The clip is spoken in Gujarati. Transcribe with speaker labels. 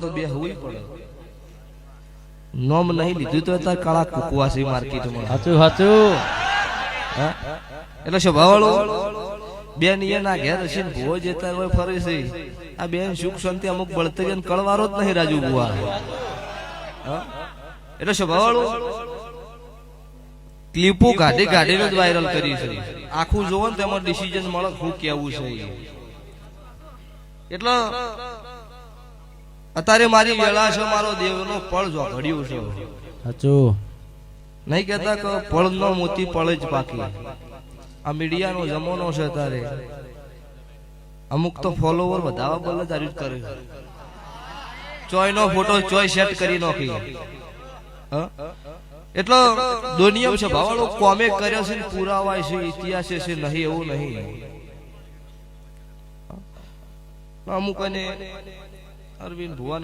Speaker 1: તો બે હોવી પડે. નોમ નહીં લીધું તો તાર કાળા કુકવાસી માર્કેટમાં.
Speaker 2: સાચું સાચું.
Speaker 1: એટલે સ્વભાવવાળો બેન એના ઘેર હશે ને ભૂવો જતા હોય ફરે છે. આ બેન સુખ શાંતિ અમુક બળતરી કળવારો જ નહીં રાજુ બુઆ. એટલે સ્વભાવવાળો ક્લિપો કાઢી કાઢીને જ વાયરલ કરી છે. આખું જોવો ને તેમાં ડિસિઝન મળે શું કેવું છે. એટલે અત્યારે મારી વેળા છે, મારો દેવનો પળ જો ઘડ્યું છે.
Speaker 2: સાચું.
Speaker 1: નહીં કેતા કે પળ નો મોતી પળ જ પાકી. આ મીડિયાનો જમાનો છે. તારે અમુક તો ફોલોવર વધારવા બોલે તારી જ કરે. ચોય નો ફોટો ચોય સેટ કરી નાખી. એટલે દુનિયા છે ભાવાળો કોમે કર્યો છે, પુરાવાય છે, ઇતિહાસ છે. નહીં એવું નહીં. અમુક અને અરવિંદ ભુવન